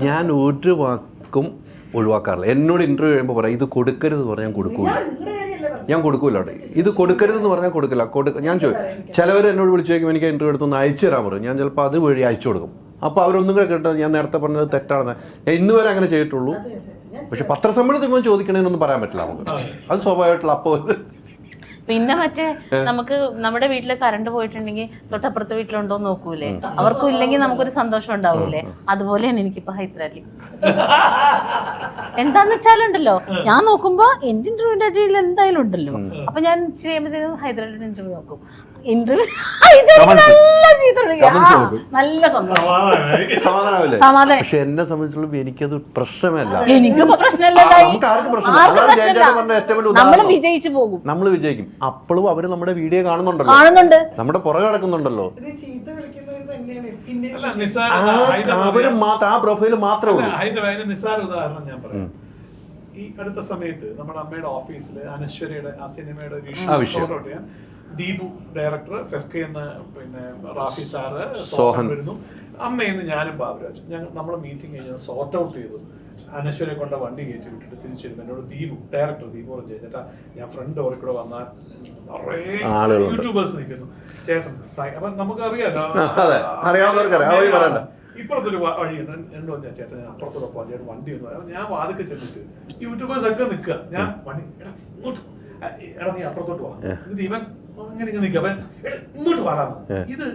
ഞാൻ ഒരു വാക്കും ഒഴിവാക്കാറില്ല. എന്നോട് ഇൻ്റർവ്യൂ കഴിയുമ്പോൾ പറയാം ഇത് കൊടുക്കരുതെന്ന് പറഞ്ഞാൽ ഞാൻ കൊടുക്കൂല. ഞാൻ കൊടുക്കൂല അവിടെ. ഇത് കൊടുക്കരുതെന്ന് പറഞ്ഞാൽ കൊടുക്കില്ല. ഞാൻ ചോദിക്കും, ചിലവർ എന്നോട് വിളിച്ചു ചോദിക്കും എനിക്ക് ഇൻ്റർവ്യൂ എടുത്തൊന്ന് അയച്ചു തരാൻ പറയും. ഞാൻ ചിലപ്പോൾ അത് വഴി അയച്ചു കൊടുക്കും. അപ്പോൾ അവരൊന്നും കൂടെ കേട്ടോ ഞാൻ നേരത്തെ പറഞ്ഞത് തെറ്റാണെന്ന്. ഞാൻ ഇന്ന് വരെ അങ്ങനെ ചെയ്തിട്ടുള്ളൂ. പക്ഷെ പത്രസമ്മേളനത്തിൽ ചോദിക്കണമെന്നൊന്നും പറയാൻ പറ്റില്ല നമുക്ക്. അത് സ്വാഭാവികമായിട്ടുള്ള അപ്പോൾ പിന്നെ മറ്റേ നമുക്ക് നമ്മുടെ വീട്ടില് കറണ്ട് പോയിട്ടുണ്ടെങ്കിൽ തൊട്ടപ്പുറത്തെ വീട്ടിലുണ്ടോ എന്ന് നോക്കൂലേ, അവർക്കും ഇല്ലെങ്കിൽ നമുക്കൊരു സന്തോഷം ഉണ്ടാവൂലേ. അതുപോലെയാണ് എനിക്കിപ്പോ ഹൈദരാലി. എന്താന്ന് വെച്ചാലുണ്ടല്ലോ, ഞാൻ നോക്കുമ്പോ എന്റെ ഇന്റർവ്യൂവിന്റെ അടിയിൽ എന്തായാലും ഉണ്ടല്ലോ. അപ്പൊ ഞാൻ ഇച്ചിരി കഴിയുമ്പോഴത്തേക്കും ഹൈദരാലിയുടെ ഇന്റർവ്യൂ നോക്കും. ഇന്റർവ്യൂ നല്ല സമാധാനം. പക്ഷെ എന്നെ സംബന്ധിച്ചുള്ള എനിക്കത് പ്രശ്നമല്ല. എനിക്കിപ്പോ പ്രശ്നമില്ല, നമ്മള് വിജയിച്ചു പോകും. നമ്മൾ വിജയിക്കും. അപ്പോഴും അവര് നമ്മുടെ വീഡിയോ കാണുന്നുണ്ട്, നമ്മുടെ പുറകെ നടക്കുന്നുണ്ടല്ലോ. അവര് ആ പ്രൊഫൈല് മാത്രമേ. നിസ്സാര ഉദാഹരണം ഞാൻ പറയാം. ഈ അടുത്ത സമയത്ത് നമ്മുടെ അമ്മയുടെ ഓഫീസിൽ അനശ്വരയുടെ ആ സിനിമയുടെ ചെയ്യാൻ ദീപു ഡയറക്ടർ, ഫെഫ്കെ എന്ന പിന്നെ റാഫി സാറ്, സോഹൻ വരുന്നു, അമ്മയെന്ന് ഞാനും ബാബുരാജ് നമ്മളെ മീറ്റിംഗ് കഴിഞ്ഞാൽ സോർട്ട് ഔട്ട് ചെയ്തു. അനശ്വരെ കൊണ്ട് വണ്ടി കയറ്റി വിട്ടിട്ട് തിരിച്ചു വരുമ്പോൾ എന്നോട് ഡയറക്ടർ ദീപു പറഞ്ഞു, ചേട്ടാ ഞാൻ ഫ്രണ്ട് ഡോറിൽ കൂടെ വന്നാൽ നിറയെ യൂട്യൂബേഴ്സ് നിൽക്കുന്നു ചേട്ടൻ. അപ്പൊ നമുക്കറിയാലോ, ഇപ്പുറത്തൊരു വഴിയുണ്ട്. എന്നോട് പറഞ്ഞാൽ ചേട്ടൻ ഞാൻ അപ്പുറത്തോടെ പോകാൻ, ചേട്ടൻ വണ്ടി ഒന്ന് പറയാം. ഞാൻ വാതിക്കെ ചെന്നിട്ട് യൂട്യൂബേഴ്സ് ഒക്കെ നിൽക്കുക. ഞാൻ വണ്ടി എടാ നീ അപ്പുറത്തോട്ട് പോവാം, ഇത് ഇവൻ അങ്ങനെ നിൽക്കുക, അപ്പൊ ഇങ്ങോട്ട് പാടാന്ന്. ഇത്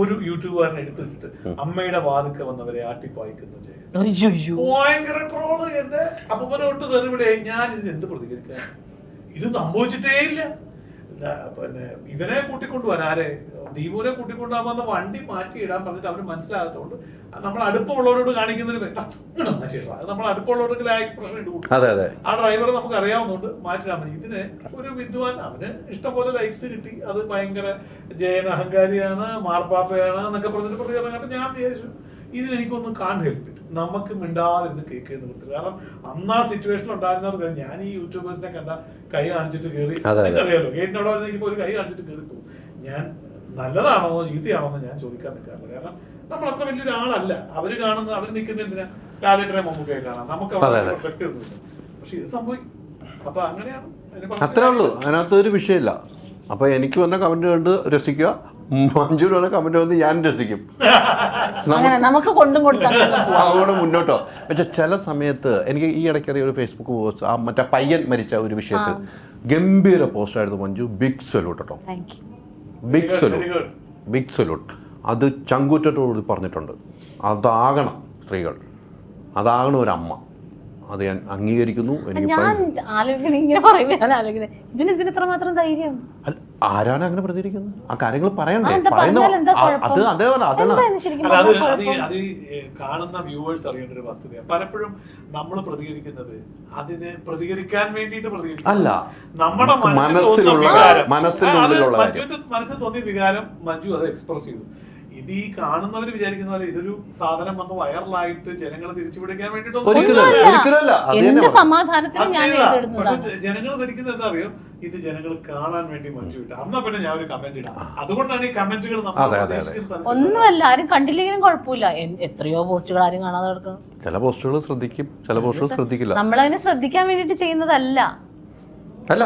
ഒരു യൂട്യൂബുകാരനെ എടുത്തിട്ട് അമ്മയുടെ വാതിക്ക വന്നവരെ ആട്ടിപ്പായിക്കുന്ന ഭയങ്കര ട്രോള്. എന്റെ അപ്പനോട്ട് തെറിവിടെ. ഞാൻ ഇതിന് എന്ത് പ്രതികരിക്കാൻ? ഇത് സംഭവിച്ചിട്ടേ ഇല്ല. പിന്നെ ഇവനെ കൂട്ടിക്കൊണ്ടുപോകാൻ, ആരെ ദീപുവിനെ കൂട്ടിക്കൊണ്ടുപോകാൻ വന്ന വണ്ടി മാറ്റി ഇടാൻ പറഞ്ഞിട്ട് അവന് മനസ്സിലാകാത്തതുകൊണ്ട് നമ്മൾ അടുപ്പമുള്ളവരോട് കാണിക്കുന്നൊരു നമ്മൾ അടുപ്പമുള്ളവർക്ക് ആ എക്സ്പ്രഷൻ ഇട്ട് കൂട്ടും. ആ ഡ്രൈവറെ നമുക്ക് അറിയാവുന്നതുകൊണ്ട് മാറ്റിടാൻ മതി. ഇതിന് ഒരു വിദ്വാൻ, അവന് ഇഷ്ടംപോലെ ലൈക്സ് കിട്ടി, അത് ഭയങ്കര ജയൻ അഹങ്കാരിയാണ്, മാർപ്പാപ്പയാണ് എന്നൊക്കെ പറഞ്ഞിട്ട് പ്രതികരണം കണ്ട് ഞാൻ വിചാരിച്ചു ഇതിനെനിക്കൊന്നും കാൺ ഹെൽപ്പ്. നമുക്ക് മിണ്ടാതിരുന്ന് കേൾക്കുന്ന വൃത്തി. കാരണം അന്ന് ആ സിറ്റുവേഷൻ ഉണ്ടായിരുന്നവർക്ക് ഞാൻ ഈ യൂട്യൂബേഴ്സിനെ കണ്ട കൈ കാണിച്ചിട്ട് കയറി, അറിയാലോ ഗേറ്റിനോട് വരുന്നെങ്കിൽ ഒരു കൈ കാണിച്ചിട്ട് കയറി പോകും. ഞാൻ നല്ലതാണോ ചീത്തയാണോന്ന് ഞാൻ ചോദിക്കാൻ നിൽക്കാറില്ല. കാരണം നമ്മൾ അത്ര വലിയൊരു ആളല്ല. അവര് കാണുന്ന, അവര് നിൽക്കുന്ന എന്തിനാ ലാലേട്ടനെ മമ്മൂക്കയെ കാണാം, നമുക്ക് പെർഫെക്റ്റ് ഒന്നുമില്ല. പക്ഷെ ഇത് സംഭവിക്കും. അപ്പൊ അങ്ങനെയാണ്, അത്രേ ഉള്ളൂ. അതിനകത്തൊരു വിഷയമില്ല. അപ്പൊ എനിക്ക് വന്ന കമന്റ് കണ്ട് രസിക്കുക, മഞ്ജുവിന് വന്ന കമന്റ് വന്ന് ഞാൻ രസിക്കും. നമുക്ക് അതുകൊണ്ട് മുന്നോട്ടോ. പക്ഷെ ചില സമയത്ത് എനിക്ക് ഈ ഇടയ്ക്കറിയ ഒരു ഫേസ്ബുക്ക് പോസ്റ്റ്, ആ മറ്റേ പയ്യൻ മരിച്ച ഒരു വിഷയത്തിൽ ഗംഭീര പോസ്റ്റ് ആയിരുന്നു മഞ്ജു. ബിഗ് സല്യൂട്ട് കേട്ടോ, ബിഗ് സല്യൂട്ട്. അത് ചങ്കൂറ്റോട് പറഞ്ഞിട്ടുണ്ട്. അതാകണം സ്ത്രീകൾ, അതാകണം ഒരമ്മ. അത് ഞാൻ അംഗീകരിക്കുന്നു. ആരാണ് അങ്ങനെ പ്രതികരിക്കുന്നത്? ആ കാര്യങ്ങൾ പറയണ്ടേ? അത് അതേപോലെ അത് കാണുന്ന വ്യൂവേഴ്സ് അറിയേണ്ട ഒരു വസ്തുതയാണ്. പലപ്പോഴും നമ്മൾ പ്രതികരിക്കുന്നത് അതിന് പ്രതികരിക്കാൻ വേണ്ടിയിട്ട് അല്ല, നമ്മുടെ മനസ്സിൽ തോന്നിയ വികാരം മഞ്ജു അത് എക്സ്പ്രസ് ചെയ്തു. ഇത് ഈ കാണുന്നവർ വിചാരിക്കുന്ന പോലെ ഇതൊരു സാധനം വന്ന് വൈറലായിട്ട് ജനങ്ങൾ തിരിച്ചുപിടിക്കാൻ വേണ്ടിയിട്ടൊന്നും. പക്ഷെ ജനങ്ങൾ ധരിക്കുന്നത് എന്താ അറിയോ, ഇത് ജനങ്ങൾ കാണാൻ വേണ്ടി മഞ്ജു ഇട്ട. അന്നാ പിന്നെ ഞാൻ ഒരു കമന്റ് ഇടാം. അതുകൊണ്ടാണ് ഈ കമന്റുകൾ ഒന്നുമല്ല, ആരും കണ്ടില്ലെങ്കിലും കുഴപ്പമില്ല. എത്രയോ പോസ്റ്റുകൾ ആരും കാണാതെ കിടക്കും. ചില പോസ്റ്റുകൾ ശ്രദ്ധിക്കും, ചില പോസ്റ്റുകൾ ശ്രദ്ധിക്കില്ല. നമ്മളതിനെ ശ്രദ്ധിക്കാൻ വേണ്ടിട്ട് ചെയ്യുന്നതല്ല.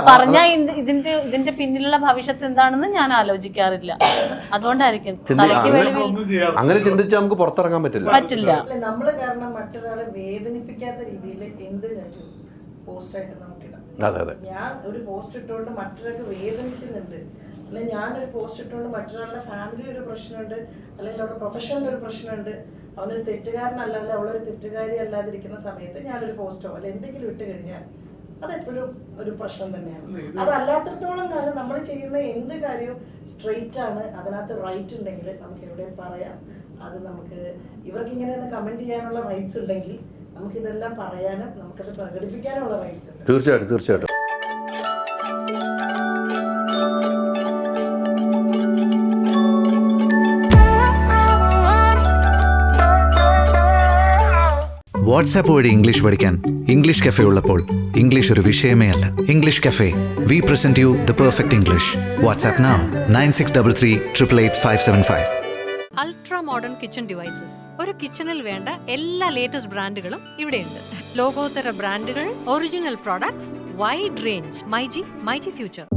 പറഞ്ഞ ഇതിന്റെ പിന്നിലുള്ള ഭവിഷ്യത്ത് എന്താണെന്ന് ഞാൻ ആലോചിക്കാറില്ല. അതുകൊണ്ടായിരിക്കും അങ്ങനെ ചിന്തിച്ചാൽ നമുക്ക് പുറത്തിറങ്ങാൻ പറ്റില്ല. നമ്മള് കാരണം മറ്റൊരാളെ വേദനിപ്പിക്കാത്ത രീതിയിൽ എന്ത് കാര്യം പോസ്റ്റായിട്ട് നമുക്കിടാം. ഞാൻ ഒരു പോസ്റ്റ് ഇട്ടുകൊണ്ട് മറ്റൊരാൾക്ക് വേദനിക്കുന്നുണ്ട്, അല്ലെങ്കിൽ ഞാനൊരു പോസ്റ്റ് ഇട്ടുകൊണ്ട് മറ്റൊരാളുടെ ഫാമിലി ഒരു പ്രശ്നമുണ്ട്, അല്ലെങ്കിൽ അവരുടെ പ്രൊഫഷനിൽ ഒരു പ്രശ്നമുണ്ട്, അവനൊരു തെറ്റുകാരനല്ല, അല്ലെങ്കിൽ അവളൊരു തെറ്റുകാരി അല്ലാതിരിക്കുന്ന സമയത്ത് ഞാനൊരു പോസ്റ്റോ അല്ലെങ്കിൽ എന്തെങ്കിലും ഇട്ട് കഴിഞ്ഞാൽ അതെപ്പോഴും ഒരു പ്രശ്നം തന്നെയാണ്. അതല്ലാത്തടത്തോളം കാലം നമ്മൾ ചെയ്യുന്ന എന്ത് കാര്യവും സ്ട്രെയിറ്റ് ആണ്, അതിനകത്ത് റൈറ്റ് ഉണ്ടെങ്കിൽ നമുക്ക് എവിടെയും പറയാം. അത് നമുക്ക് ഇവർക്ക് ഇങ്ങനെ കമന്റ് ചെയ്യാനുള്ള റൈറ്റ്സ് ഉണ്ടെങ്കിൽ നമുക്ക് ഇതെല്ലാം പറയാനും നമുക്കത് പ്രകടിപ്പിക്കാനുള്ള റൈറ്റ്സ് ഉണ്ട്. തീർച്ചയായിട്ടും. വാട്സാപ്പ് വഴി ഇംഗ്ലീഷ് പഠിക്കാൻ ഇംഗ്ലീഷ് കഫേ ഉള്ളപ്പോൾ ഇംഗ്ലീഷ് ഒരു വിഷയമേ അല്ല. English cafe, we present you the perfect English. WhatsApp now 9633 888 575. Ultra modern kitchen devices. ഒരു കിച്ചണിൽ വേണ്ട എല്ലാ ലേറ്റസ്റ്റ് ബ്രാൻഡുകളും ഇവിടെയുണ്ട്. ലോകോത്തര ബ്രാൻഡുകൾ, original products, wide range. MyG future.